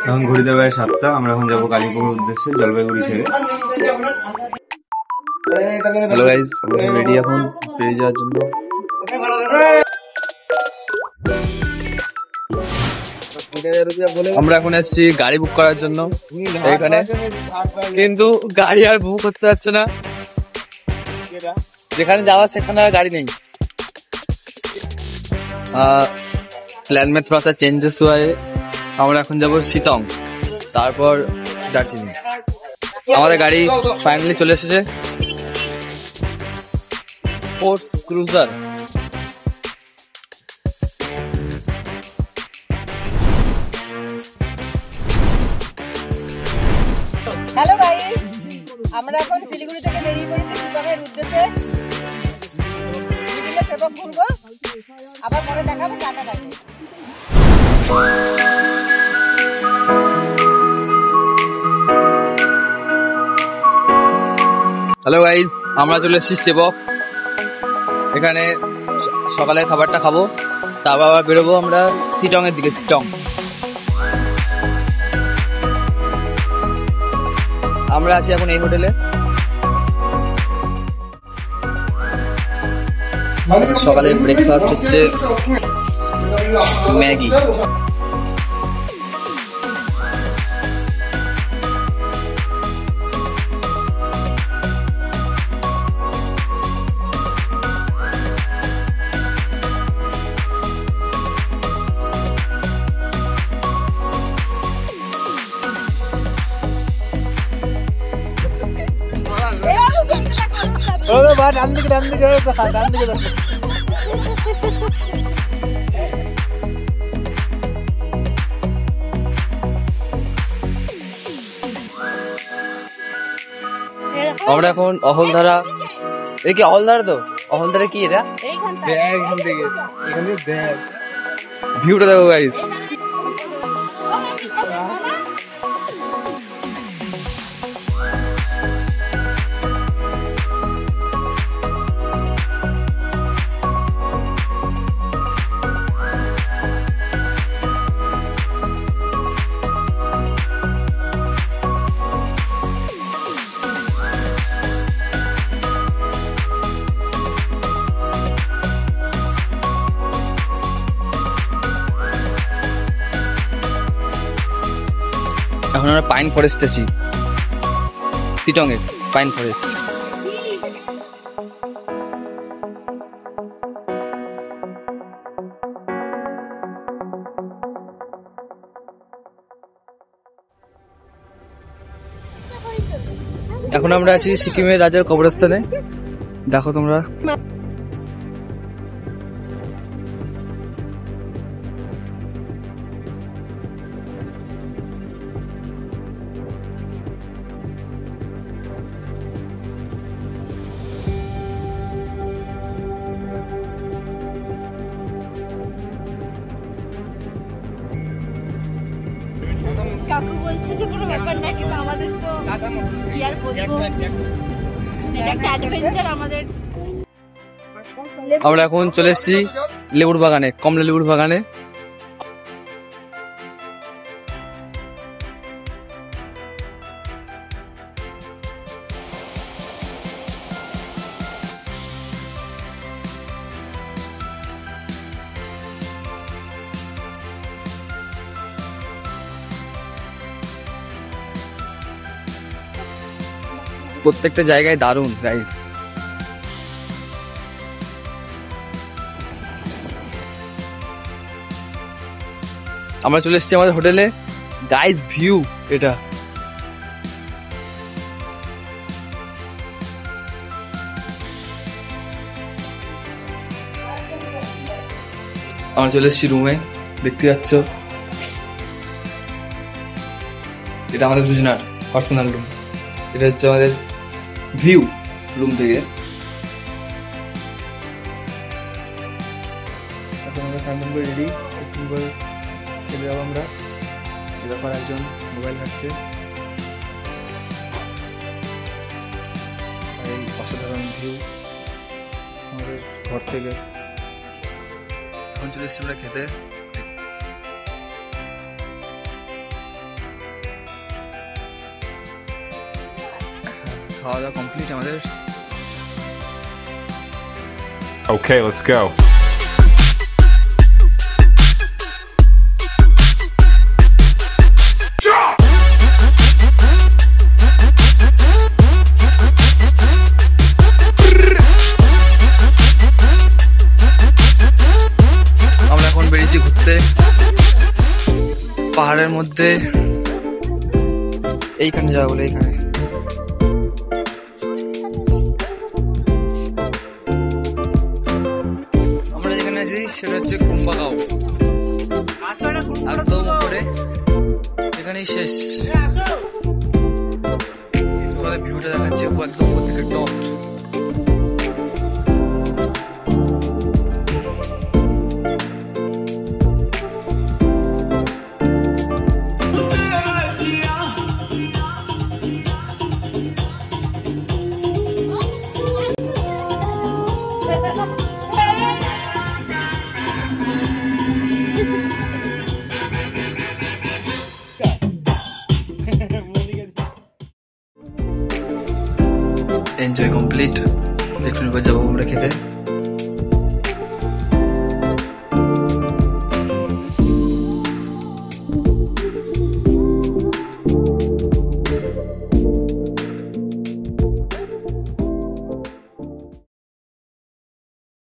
এখন ঘুরিতে পারে 7টা। আমরা এখন যাবো কালীপুর উদ্দেশ্যে, জলপাইগুড়ি ছেড়ে। হ্যালো গাইস, আমরা রেডি এখন বেরিয়ে যাওয়ার জন্য। আমরা এখন এসেছি গাড়ি বুক করার জন্য এখানে, কিন্তু গাড়ি আর বুক করতে পারছে না। যেখানে যাওয়া সেখানে আর গাড়ি নেই। प्लान में थोड़ा सा चेंजेस हुआ है। আমরা এখন যাব শিলং, তারপর দার্জিলিং। আমাদের গাড়ি ফাইনালি চলে এসেছে, ফোর্স ক্রুজার। হ্যালো গাইস, আমরা এখন শিলিগুড়ি থেকে বেরিয়ে পড়েছি শিলংয়ের উদ্দেশ্যে। বিভিন্ন সেবক ঘুরবো, আবার পরে দেখাবো। Tata bye. হ্যালো গাইস, আমরা চলে এসেছি সেবক। এখানে সকালে খাবারটা খাবো, তারপর আবার বেরোবো আমরা শিলং এর দিকে। শিলং আমরা আছি এখন এই হোটেলে। সকালে ব্রেকফাস্ট হচ্ছে ম্যাগি। ডান দিকে আমরা এখন অহলধারা। এ কি অহলধারা? তো অহলধারা কি এটা? এখান থেকে ভিউটা দেখো গাইস। এখন আমরা পাইন ফরেস্ট আছি, শিলং এর পাইন ফরেস্ট। এখন আমরা আছি সিকিমের রাজার কবরস্থানে। দেখো তোমরা, কাকু বলছে যে কোনো ব্যাপার না, কিন্তু আমাদের তো কি আর বলবো, এটা একটা অ্যাডভেঞ্চার আমাদের। আমরা এখন চলে এসেছি লেবুর বাগানে, কমলা লেবুর বাগানে। প্রত্যেকটা জায়গায় দারুণ গাইস। আমরা চলে এসেছি আমাদের হোটেলে। গাইস ভিউ এটা, আমরা চলে এসেছি রুমে, দেখতে যাচ্ছ। এটা আমাদের দুজনের পার্সোনাল রুম। এটা হচ্ছে আমাদের ভিউ রুম থেকে। এখন আমরা স্নান করে রেডি, একটু করে খেলে যাবো আমরা। এরপর একজন মোবাইল ঘাটছে। এই অসাধারণ ভিউ আমাদের ঘর থেকে। এখন চলে এসেছি আমরা খেতে। খাওয়া দাওয়া কমপ্লিট আমাদের। Okay, let's go. আমরা এখন বেরিয়েছি ঘুরতে পাহাড়ের মধ্যে। এইখানে যাবো বলে এইখানে আমরা যেখানে আছি সেটা হচ্ছে কুম্বাগাঁও, একদম উপরে, এখানেই শেষ। তোমাদের ভিউটা দেখাচ্ছে একদম উপর থেকে টপ। Enjoy complete. একটু যাবো আমরা খেতে।